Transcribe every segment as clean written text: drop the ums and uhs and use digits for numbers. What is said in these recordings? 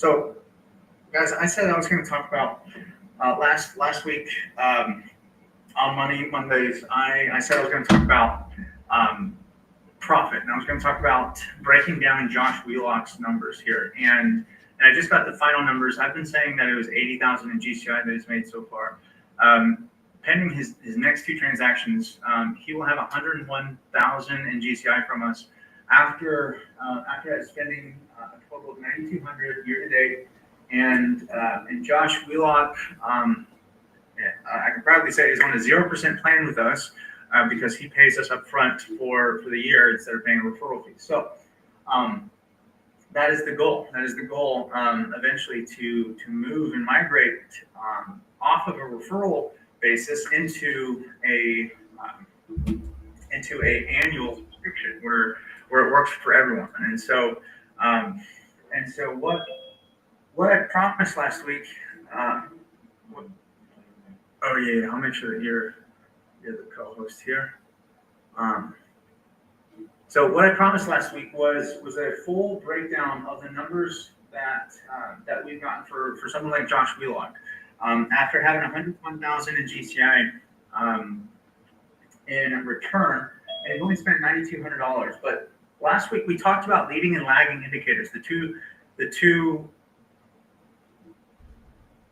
So, guys, I said I was going to talk about last week on Money Mondays. I said I was going to talk about profit, and I was going to talk about breaking down Josh Wheelock's numbers here. And I just got the final numbers. I've been saying that it was 80,000 in GCI that he's made so far. Pending his next two transactions, he will have 101,000 in GCI from us after spending a total of 9,200 year to date. And Josh Wheelock, I can proudly say, is on a 0% plan with us because he pays us up front for the year instead of paying a referral fee. So that is the goal. That is the goal eventually to move and migrate off of a referral basis into a annual subscription where it works for everyone. And so what I promised last week. Oh yeah, I'll make sure that you're the co-host here. So what I promised last week was a full breakdown of the numbers that we've gotten for someone like Josh Wheelock. After having 101,000 in GCI in return, and he only spent $9,200. But last week we talked about leading and lagging indicators, the two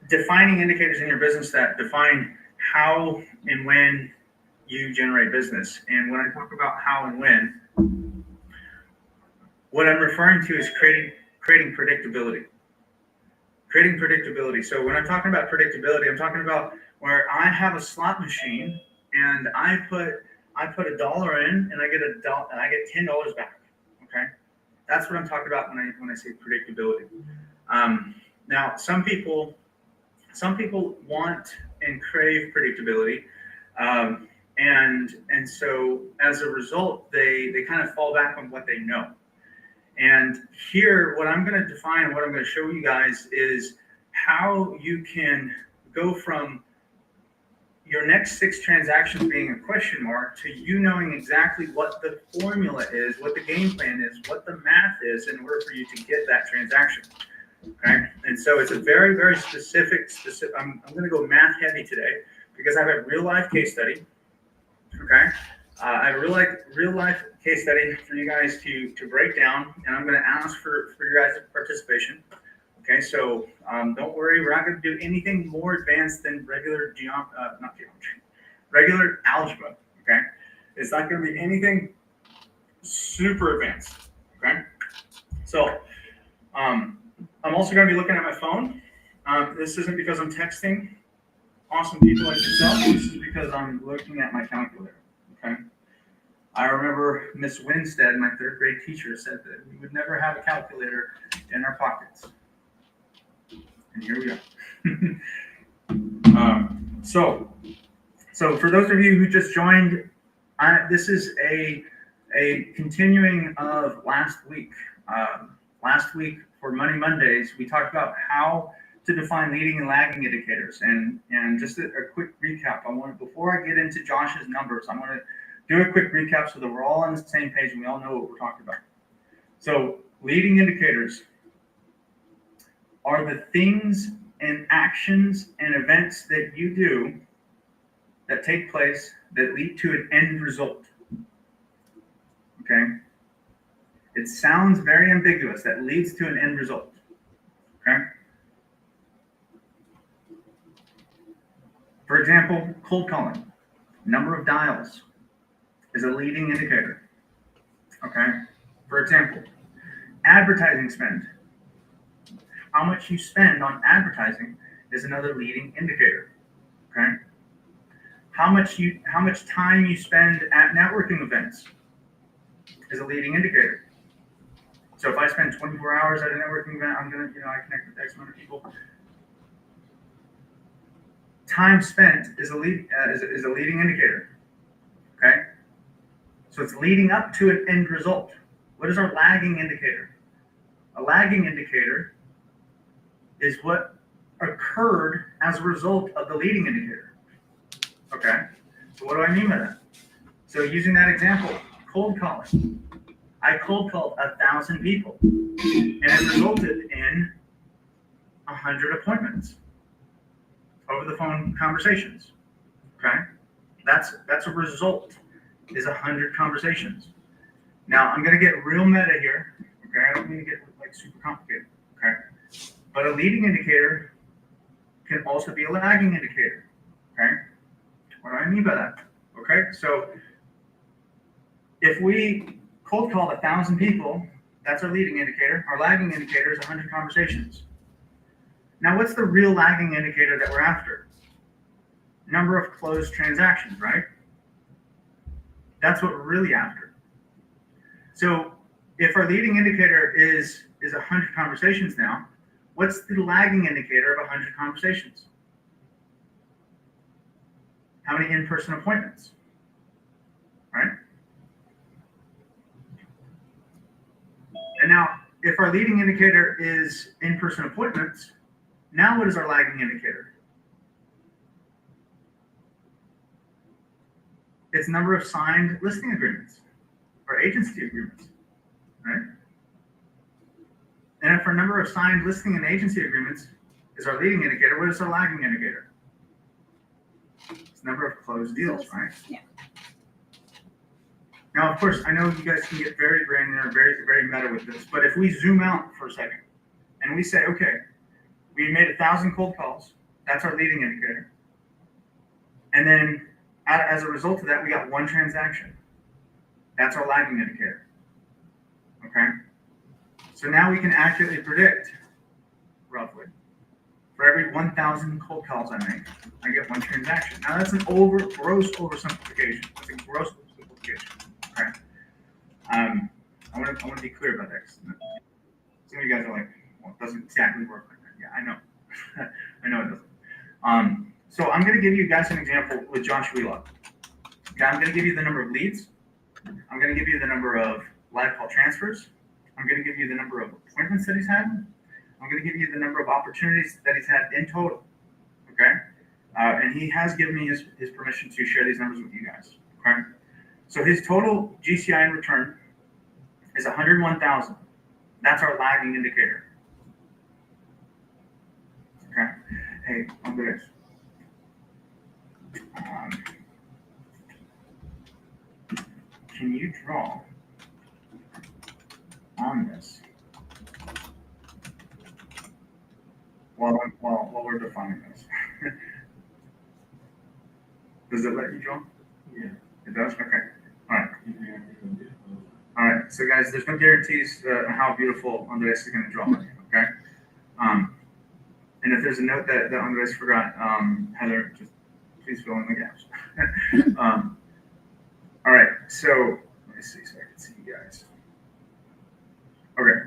defining indicators in your business that define how and when you generate business. And when I talk about how and when, what I'm referring to is creating predictability. Creating predictability. So when I'm talking about predictability, I'm talking about where I have a slot machine and I put $1 in and I get $10 back. Okay, that's what I'm talking about when I say predictability. Now, some people want and crave predictability, and so as a result, they kind of fall back on what they know. And here, what I'm going to define and what I'm going to show you guys is how you can go from your next 6 transactions being a question mark to you knowing exactly what the formula is, what the game plan is, what the math is in order for you to get that transaction. Okay, and so it's a very, very specific. I'm going to go math heavy today because I have a real life case study. Okay, I have a real life case study for you guys to break down, and I'm going to ask for your guys' participation. Okay, so don't worry, we're not going to do anything more advanced than regular regular algebra. Okay, it's not going to be anything super advanced. Okay, so I'm also going to be looking at my phone. This isn't because I'm texting awesome people like yourself. This is because I'm looking at my calculator. Okay. I remember Miss Winstead, my 3rd grade teacher, said that we would never have a calculator in our pockets. And here we are. So for those of you who just joined, this is a continuing of last week. Last week for Money Mondays, we talked about how to define leading and lagging indicators. And just a quick recap. Before I get into Josh's numbers, I want to do a quick recap so that we're all on the same page and we all know what we're talking about. So leading indicators are the things and actions and events that you do that take place that lead to an end result. Okay? It sounds very ambiguous. That leads to an end result. Okay? For example, cold calling. Number of dials is a leading indicator. Okay? For example, advertising spend. How much you spend on advertising is another leading indicator. Okay? How much time you spend at networking events is a leading indicator. So if I spend 24 hours at a networking event, I'm gonna, I connect with X amount of people. Time spent is a leading indicator. Okay, so it's leading up to an end result. What is our lagging indicator? A lagging indicator is what occurred as a result of the leading indicator. Okay, so what do I mean by that? So using that example, cold calling. I cold called 1,000 people, and it resulted in 100 appointments, over the phone conversations. Okay, that's a result, is 100 conversations. Now I'm going to get real meta here. Okay, I don't mean to get like super complicated. Okay, but a leading indicator can also be a lagging indicator. Okay, what do I mean by that? Okay, so if we cold called 1,000 people, that's our leading indicator. Our lagging indicator is 100 conversations. Now, what's the real lagging indicator that we're after? Number of closed transactions, right? That's what we're really after. So if our leading indicator is 100 conversations now, what's the lagging indicator of 100 conversations? How many in-person appointments, right? And now, if our leading indicator is in-person appointments, now what is our lagging indicator? It's number of signed listing agreements or agency agreements, right? And if our number of signed listing and agency agreements is our leading indicator, what is our lagging indicator? It's number of closed deals, right? Yeah. Now, of course, I know you guys can get very granular, very, very meta with this, but if we zoom out for a second and we say, okay, we made 1,000 cold calls, that's our leading indicator. And then as a result of that, we got one transaction. That's our lagging indicator. Okay? So now we can accurately predict, roughly, for every 1,000 cold calls I make, I get one transaction. Now that's gross oversimplification. That's a gross oversimplification. Okay? I want to be clear about that. Some of you guys are like, well, it doesn't exactly work like that. Yeah, I know. I know it doesn't. So I'm going to give you guys an example with Josh Wheelock. Okay, I'm going to give you the number of leads. I'm going to give you the number of live call transfers. I'm going to give you the number of appointments that he's had. I'm going to give you the number of opportunities that he's had in total. Okay? And he has given me his permission to share these numbers with you guys. Okay? So his total GCI in return is 101,000. That's our lagging indicator. Okay? Hey, Andres. Can you draw on this while we're defining this? Does it let you draw? Yeah. It does? Okay. All right. All right. So guys, there's no guarantees how beautiful Andres is going to draw it. Okay. And if there's a note that Andres forgot, Heather, just please fill in the gaps. All right. So let me see so I can see you guys. Okay.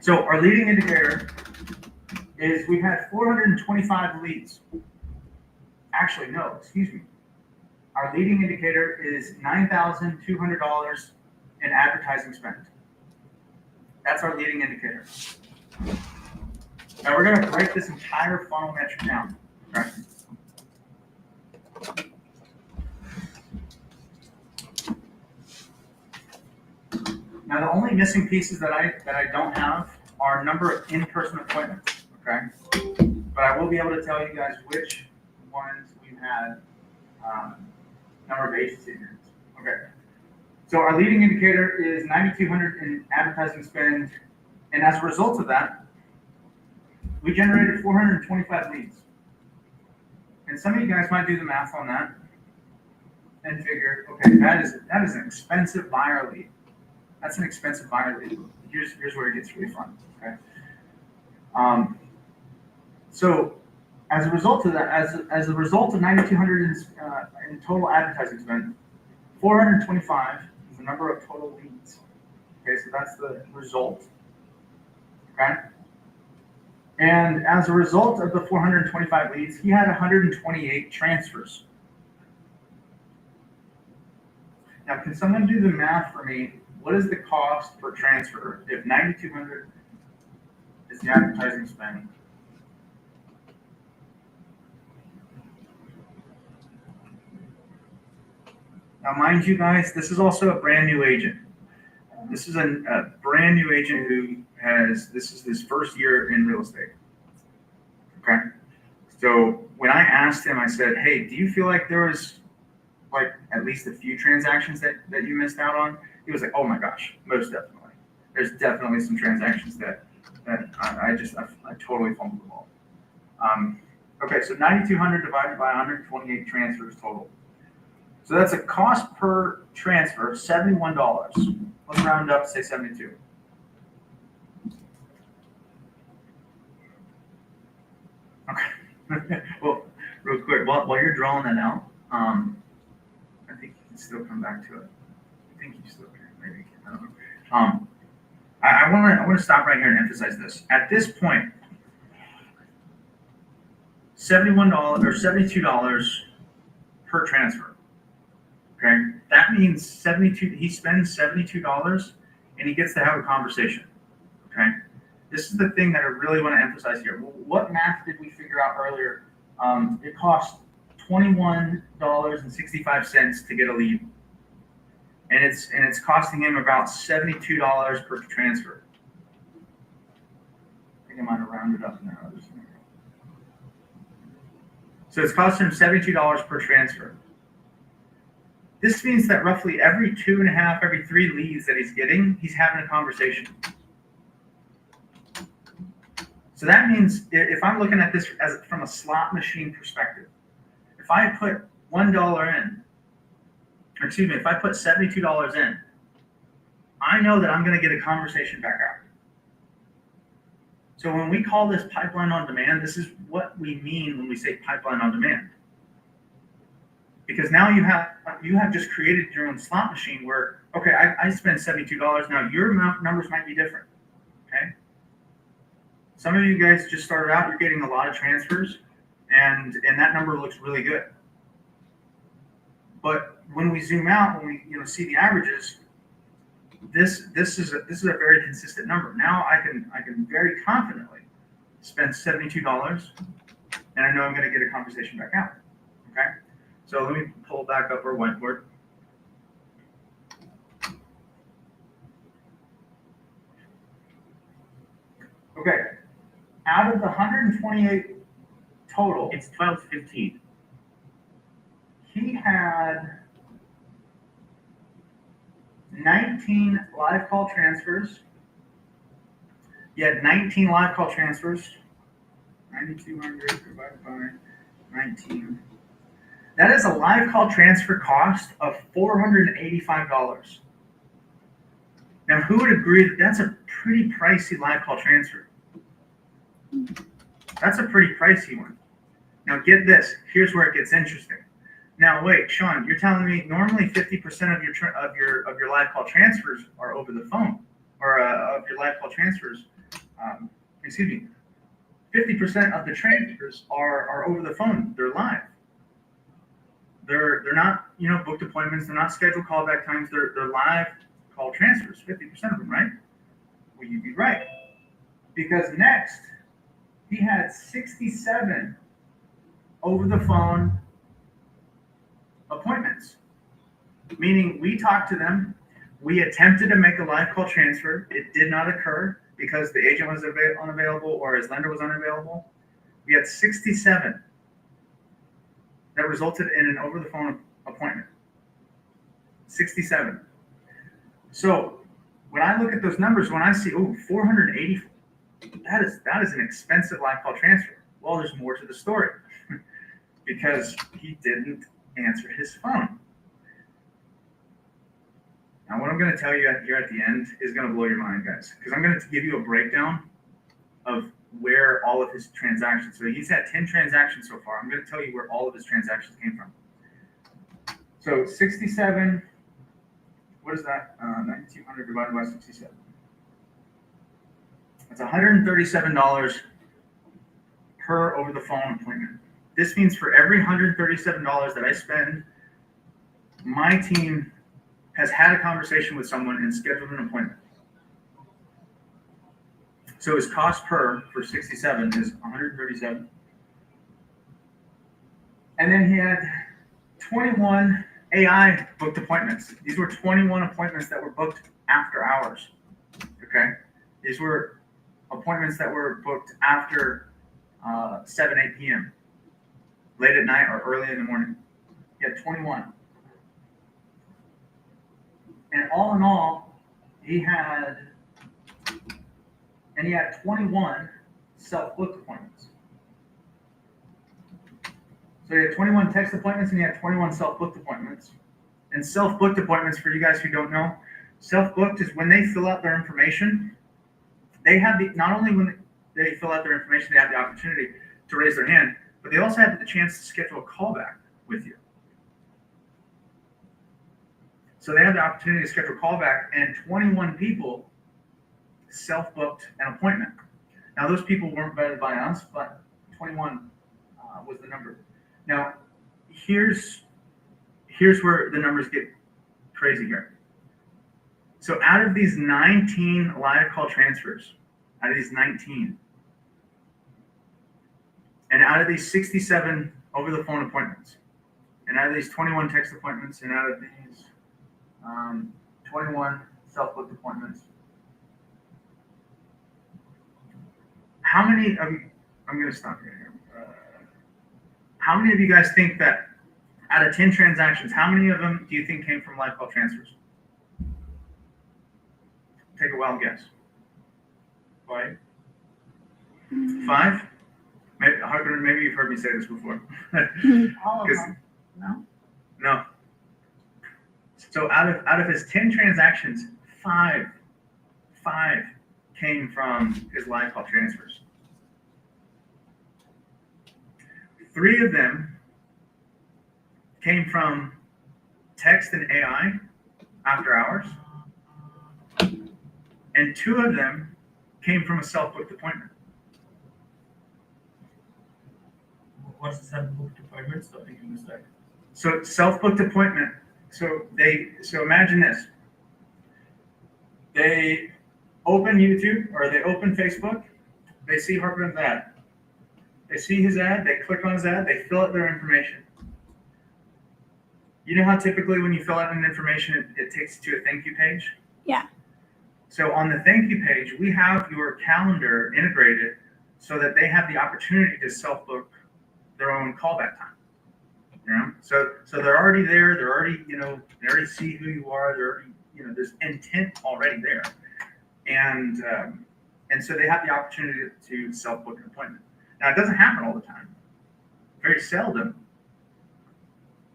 So our leading indicator is we've had 425 leads. Actually, no, excuse me. Our leading indicator is $9,200 in advertising spent. That's our leading indicator. Now we're going to break this entire funnel metric down. Okay? Now the only missing pieces that I don't have are number of in-person appointments. Okay, but I will be able to tell you guys which ones we've had. Number of agency agreements. Okay, so our leading indicator is 9,200 in advertising spend, and as a result of that, we generated 425 leads. And some of you guys might do the math on that and figure, okay, that is an expensive buyer lead. That's an expensive buyer lead. Here's where it gets really fun. Okay. So as a result of that, as a result of 9,200 in total advertising spend, 425 is the number of total leads. Okay, so that's the result. Okay. And as a result of the 425 leads, he had 128 transfers. Now, can someone do the math for me? What is the cost per transfer if 9,200 is the advertising spend? Now, mind you guys, this is also a brand new agent. This is a brand new agent who this is his first year in real estate. So when I asked him, I said, hey, do you feel like there was like at least a few transactions that you missed out on? He was like, oh my gosh, most definitely. There's definitely some transactions that I totally fumbled the ball. Okay, so 9,200 divided by 128 transfers total. So that's a cost per transfer of $71. Let's round up, say 72. Okay. Well, real quick, while you're drawing that out, I think you can still come back to it. I think you still can. Maybe you can. I don't know. I want to stop right here and emphasize this. At this point, $71 or $72 per transfer. Okay, that means 72. He spends $72 and he gets to have a conversation. Okay, this is the thing that I really want to emphasize here. What math did we figure out earlier? It cost $21.65 to get a lead, and it's costing him about $72 per transfer. I think I might have rounded up now. So it's costing him $72 per transfer. This means that roughly every 2.5, every 3 leads that he's getting, he's having a conversation. So that means if I'm looking at this as from a slot machine perspective, if I put $1 in, or excuse me, if I put $72 in, I know that I'm going to get a conversation back out. So when we call this pipeline on demand, this is what we mean when we say pipeline on demand. Because now you have just created your own slot machine where, okay, I spend $72. Now your numbers might be different, okay? Some of you guys just started out, you're getting a lot of transfers, and that number looks really good. But when we zoom out, when we see the averages, this is a very consistent number. Now I can very confidently spend $72, and I know I'm going to get a conversation back out, okay? So let me pull back up our whiteboard. Okay, out of the 128 total, It's 12:15. he had 19 live call transfers. He had 19 live call transfers. 9,200 divided by 19. That is a live call transfer cost of $485. Now, who would agree that that's a pretty pricey live call transfer? That's a pretty pricey one. Now, get this. Here's where it gets interesting. Now, wait, Sean, you're telling me normally 50% of your live call transfers are over the phone, or of your live call transfers. Excuse me. 50% of the transfers are over the phone. They're live. They're not booked appointments. They're not scheduled callback times. They're live call transfers. 50% of them, right? Well, you'd be right, because next he had 67 over the phone appointments, meaning we talked to them. We attempted to make a live call transfer. It did not occur because the agent was unavailable or his lender was unavailable. We had 67 that resulted in an over-the-phone appointment. 67. So when I look at those numbers, when I see, 480, that is an expensive live call transfer. Well, there's more to the story because he didn't answer his phone. Now, what I'm going to tell you here at the end is going to blow your mind, guys, because I'm going to give you a breakdown of where all of his transactions. So he's had 10 transactions so far. I'm going to tell you where all of his transactions came from. So 67, what is that? 9,200 divided by 67. That's $137 per over the phone appointment. This means for every $137 that I spend, my team has had a conversation with someone and scheduled an appointment. So his cost per for 67 is 137. And then he had 21 AI booked appointments. These were 21 appointments that were booked after hours. Okay? These were appointments that were booked after 7, 8 p.m. late at night or early in the morning. He had 21. And all in all, he had 21 self-booked appointments. So he had 21 text appointments and he had 21 self-booked appointments. And self-booked appointments, for you guys who don't know, self-booked is when they fill out their information, they have not only when they fill out their information, they have the opportunity to raise their hand, but they also have the chance to schedule a callback with you. So they have the opportunity to schedule a callback, and 21 people self-booked an appointment. Now, those people weren't vetted by us, but 21 was the number. Now, here's where the numbers get crazy here. So out of these 19 live call transfers, out of these 19, and out of these 67 over the phone appointments, and out of these 21 text appointments, and out of these 21 self-booked appointments, how many of you, I'm going to stop here. How many of you guys think that out of 10 transactions, how many of them do you think came from live call transfers? Take a wild guess. 5? 5? Maybe you've heard me say this before. All of them. No? No. So out of his 10 transactions, 5 came from his live call transfers. 3 of them came from text and AI after hours, and 2 of them came from a self-booked appointment. What's the self-booked appointment? So I can start. So self-booked appointment. So imagine this. They open YouTube or they open Facebook. They see Harper's ad. They see his ad. They click on his ad. They fill out their information. You know how typically when you fill out an information, it takes you to a thank you page? Yeah. So on the thank you page, we have your calendar integrated so that they have the opportunity to self-book their own callback time. You know, so they're already there. They're already, they already see who you are. They're already, there's intent already there, and so they have the opportunity to self-book an appointment. Now, it doesn't happen all the time, very seldom.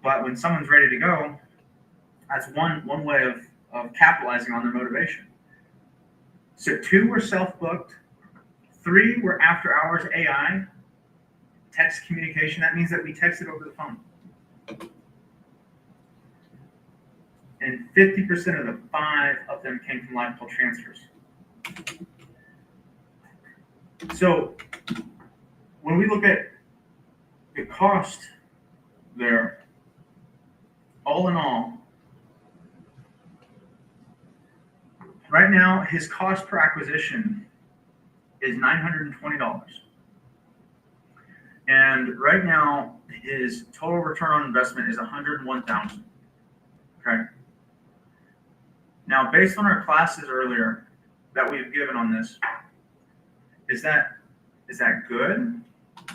But when someone's ready to go, that's one way of capitalizing on their motivation. So 2 were self-booked, 3 were after hours AI, text communication. That means that we texted over the phone. And 50% of the 5 of them came from live call transfers. So when we look at the cost there, all in all, right now his cost per acquisition is $920. And right now his total return on investment is $101,000. Okay. Now, based on our classes earlier that we've given on this, is that good?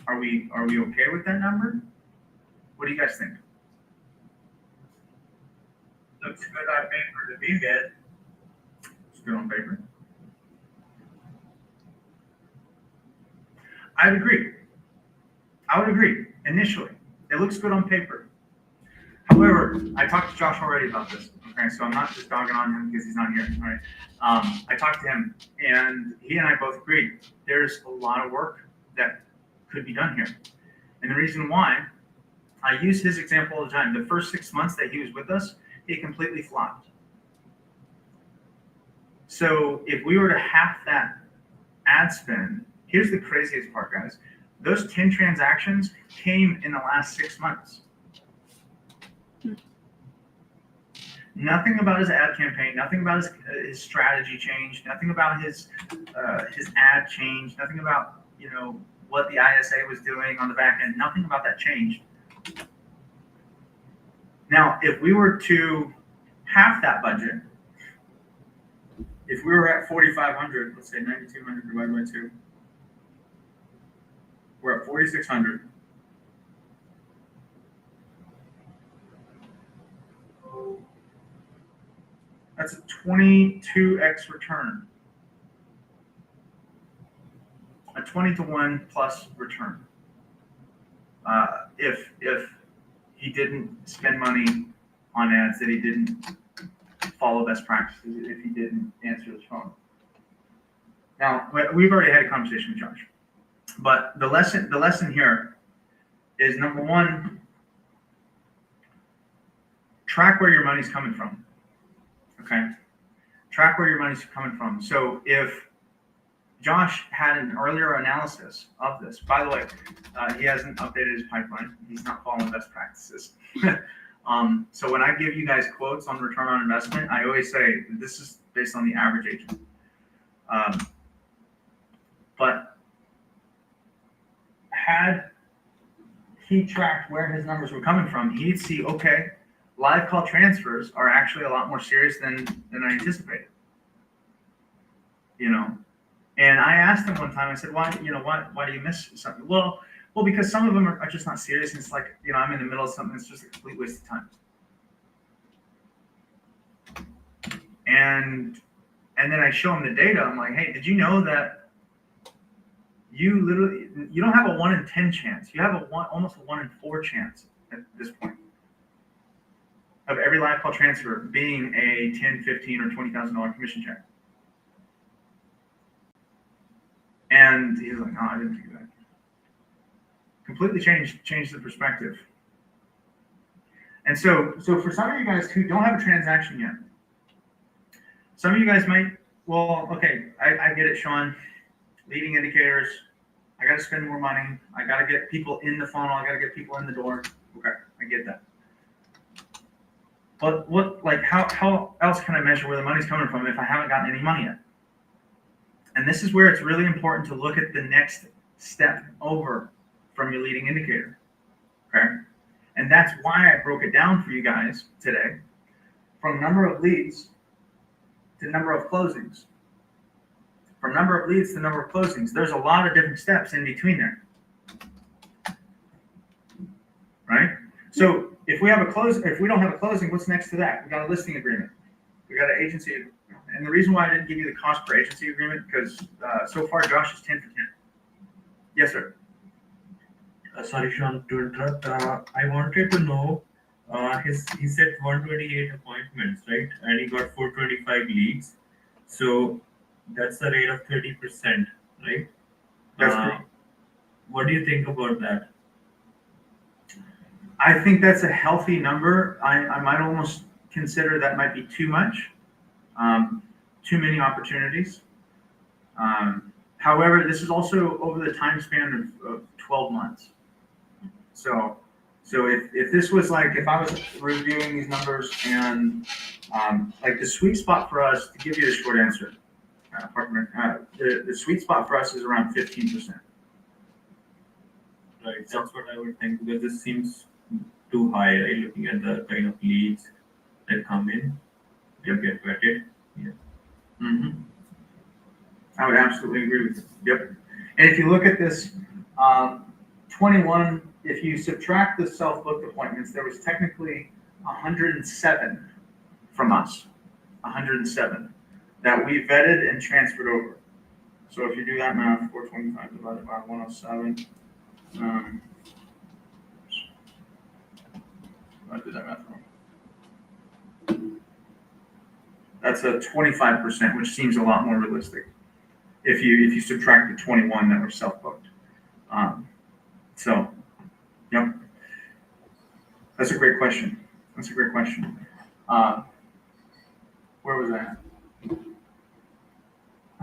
Are we okay with that number? What do you guys think? Looks good on paper to be good. It's good on paper. I would agree. Initially, it looks good on paper. However, I talked to Josh already about this. Okay, so I'm not just dogging on him because he's not here. All right. I talked to him, and he and I both agreed there's a lot of work that could be done here. And the reason why, I use his example all the time. The first 6 months that he was with us, he completely flopped. So if we were to half that ad spend, here's the craziest part, guys. Those 10 transactions came in the last 6 months. Nothing about his ad campaign, nothing about his strategy changed, nothing about his ad change, nothing about what the ISA was doing on the back end, nothing about that changed. Now, if we were to half that budget, if we were at 4,500, let's say 9,200 divided by 2, we're at 4,600. That's a 22x return. A 20-to-1 plus return. If he didn't spend money on ads, that he didn't follow best practices, if he didn't answer his phone. Now, we've already had a conversation with Josh, but the lesson here is, number one, track where your money's coming from. Okay, track where your money's coming from. So if Josh had an earlier analysis of this, by the way, he hasn't updated his pipeline. He's not following best practices. So when I give you guys quotes on return on investment, I always say this is based on the average agent. But had he tracked where his numbers were coming from, he'd see, okay, live call transfers are actually a lot more serious than I anticipated. You know, and I asked him one time, I said, why do you miss something? Well, because some of them are just not serious, and it's like, I'm in the middle of something that's just a complete waste of time. And then I show him the data. I'm like, hey, did you know that you don't have a 1 in 10 chance. You have almost a 1 in 4 chance at this point of every live call transfer being a $10, $15, or $20,000 commission check. And he's like, no, I didn't do that. Completely changed the perspective. And so for some of you guys who don't have a transaction yet, some of you guys might, okay, I get it, Sean. Leading indicators, I got to spend more money. I got to get people in the funnel. I got to get people in the door. Okay, I get that. But how else can I measure where the money's coming from if I haven't gotten any money yet? And this is where it's really important to look at the next step over from your leading indicator. Okay, and that's why I broke it down for you guys today, from number of leads to number of closings. From number of leads to number of closings, there's a lot of different steps in between there, right? So if we don't have a closing, what's next to that? We got a listing agreement. We got an agency agreement. And the reason why I didn't give you the cost per agency agreement, because so far Josh is 10 for 10. Yes, sir. Sorry, Sean, to interrupt. I wanted to know, he said 128 appointments, right? And he got 425 leads. So that's the rate of 30%, right? That's correct. What do you think about that? I think that's a healthy number. I might almost consider that might be too much, too many opportunities. However, this is also over the time span of 12 months. So if this was like, if I was reviewing these numbers and like the sweet spot for us, to give you the short answer, the sweet spot for us is around 15%. Right, that's what I would think, because this seems too high, right? Looking at the kind of leads that come in, they get vetted. Yeah. Mm-hmm. I would absolutely agree with you. Yep. And if you look at this, 21, if you subtract the self-booked appointments, there was technically 107 from us, 107 that we vetted and transferred over. So if you do that math, 425 divided by 107, I did that math wrong. That's a 25%, which seems a lot more realistic if you subtract the 21 that were self-booked. So, yep, that's a great question. That's a great question. Where was I at?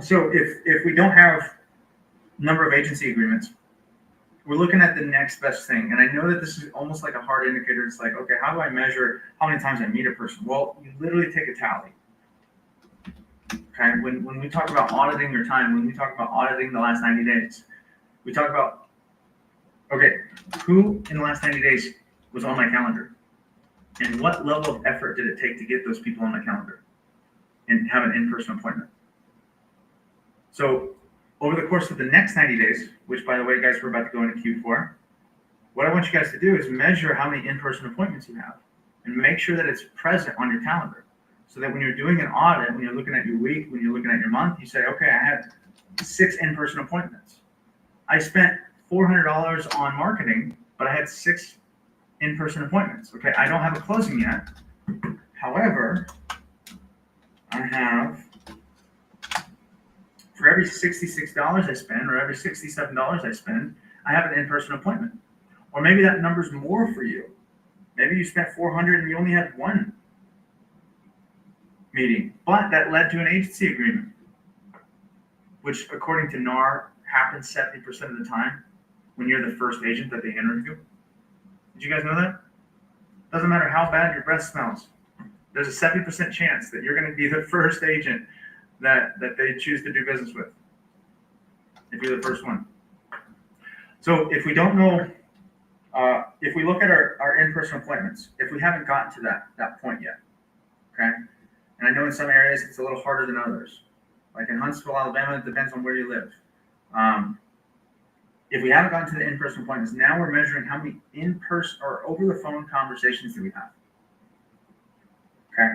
So if we don't have number of agency agreements, we're looking at the next best thing. And I know that this is almost like a hard indicator. It's like, okay, how do I measure how many times I meet a person? Well, you literally take a tally. Okay, when we talk about auditing your time, when we talk about auditing the last 90 days, we talk about, okay, who in the last 90 days was on my calendar? And what level of effort did it take to get those people on my calendar and have an in-person appointment? So over the course of the next 90 days, which by the way, guys, we're about to go into Q4, what I want you guys to do is measure how many in-person appointments you have and make sure that it's present on your calendar. so that when you're doing an audit, when you're looking at your week, when you're looking at your month, you say, okay, I had 6 in-person appointments. I spent $400 on marketing, but I had 6 in-person appointments. Okay, I don't have a closing yet. However, I have, for every $66 I spend or every $67 I spend, I have an in-person appointment. Or maybe that number's more for you. Maybe you spent $400 and you only had 1 meeting, but that led to an agency agreement, which according to NAR happens 70% of the time when you're the first agent that they interview. Did you guys know that? Doesn't matter how bad your breath smells. There's a 70% chance that you're going to be the first agent that they choose to do business with, if you're the first one. So if we don't know, if we look at our in-person appointments, if we haven't gotten to that point yet, okay? And I know in some areas it's a little harder than others. Like in Huntsville, Alabama, it depends on where you live. If we haven't gotten to the in-person appointments, now we're measuring how many in-person or over-the-phone conversations do we have. Okay?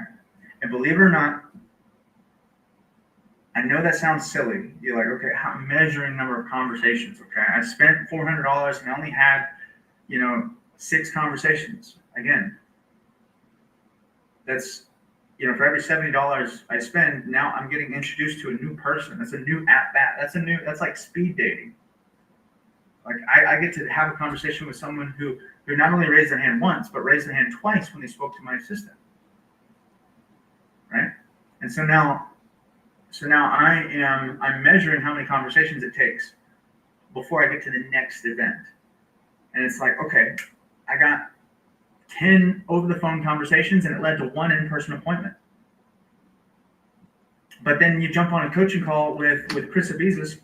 And believe it or not, I know that sounds silly. You're like, okay, how measuring number of conversations? Okay, I spent $400 and I only had, 6 conversations. Again, that's, for every $70 I spend, now I'm getting introduced to a new person. That's a new at bat. That's like speed dating. Like I get to have a conversation with someone who not only raised their hand once, but raised their hand twice when they spoke to my assistant. Right? And so now I'm measuring how many conversations it takes before I get to the next event. And it's like, okay, I got 10 over the phone conversations and it led to 1 in-person appointment. But then you jump on a coaching call with Chris Abizas,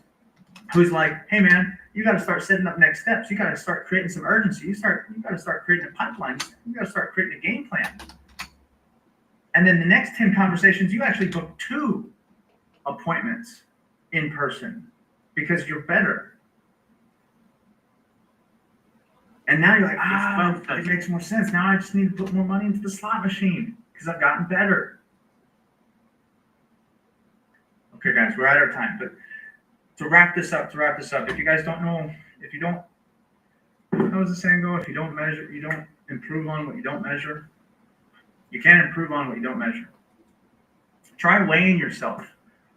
who's like, hey man, you got to start setting up next steps. You got to start creating some urgency. You got to start creating a pipeline. You got to start creating a game plan. And then the next 10 conversations, you actually book 2 appointments in person because you're better. And now you're like, it makes more sense. Now I just need to put more money into the slot machine because I've gotten better. Okay, guys, we're out of time. But to wrap this up, if you guys don't know, how does the saying go? If you don't measure, you don't improve on what you don't measure. You can't improve on what you don't measure. Try weighing yourself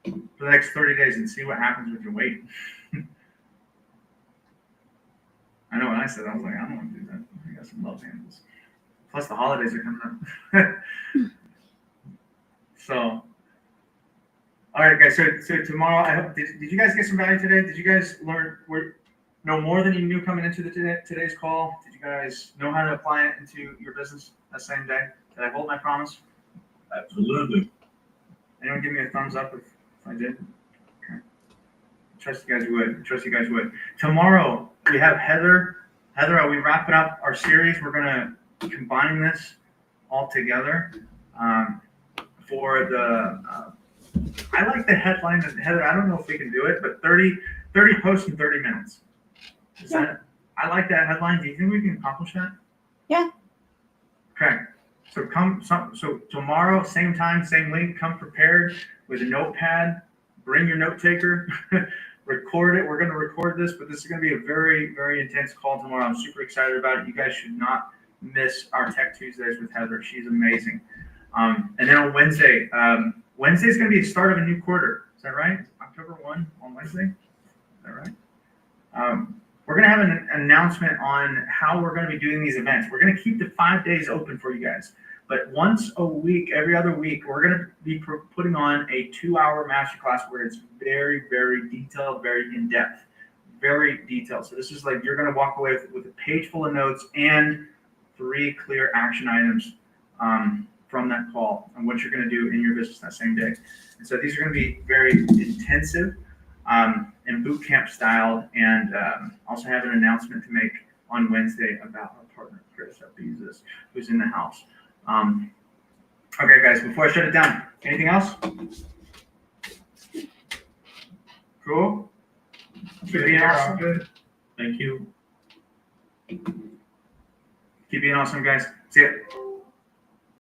for the next 30 days and see what happens with your weight. I know when I said, I was like, I don't want to do that. I got some love handles. Plus the holidays are coming up. So, all right, guys. So tomorrow, I hope. Did you guys get some value today? Did you guys know more than you knew coming into today's call? Did you guys know how to apply it into your business that same day? Did I hold my promise? Absolutely. Anyone give me a thumbs up if I did? Okay. Trust you guys would. Tomorrow we have Heather. Heather, are we wrapping up our series? We're gonna combine this all together for the. I like the headline that Heather. I don't know if we can do it, but 30 posts in 30 minutes. I like that headline. Do you think we can accomplish that? Yeah. Okay. So tomorrow, same time, same link. Come prepared with a notepad. Bring your note taker. Record it. We're going to record this, but this is going to be a very, very intense call tomorrow. I'm super excited about it. You guys should not miss our Tech Tuesdays with Heather. She's amazing. And then on Wednesday, Wednesday is going to be the start of a new quarter. Is that right? October 1 on Wednesday? Is that right? We're going to have an announcement on how we're going to be doing these events. We're going to keep the 5 days open for you guys. But once a week, every other week, we're going to be putting on a 2-hour masterclass where it's very, very detailed, very in-depth, very detailed. So this is like you're going to walk away with a page full of notes and 3 clear action items from that call on what you're going to do in your business that same day. And so these are going to be very intensive and boot camp style, and also have an announcement to make on Wednesday about our partner, Chris Abizas, who's in the house. Okay, guys, before I shut it down, anything else? Cool? Keep being awesome. Good. Thank you. Keep being awesome, guys. See ya.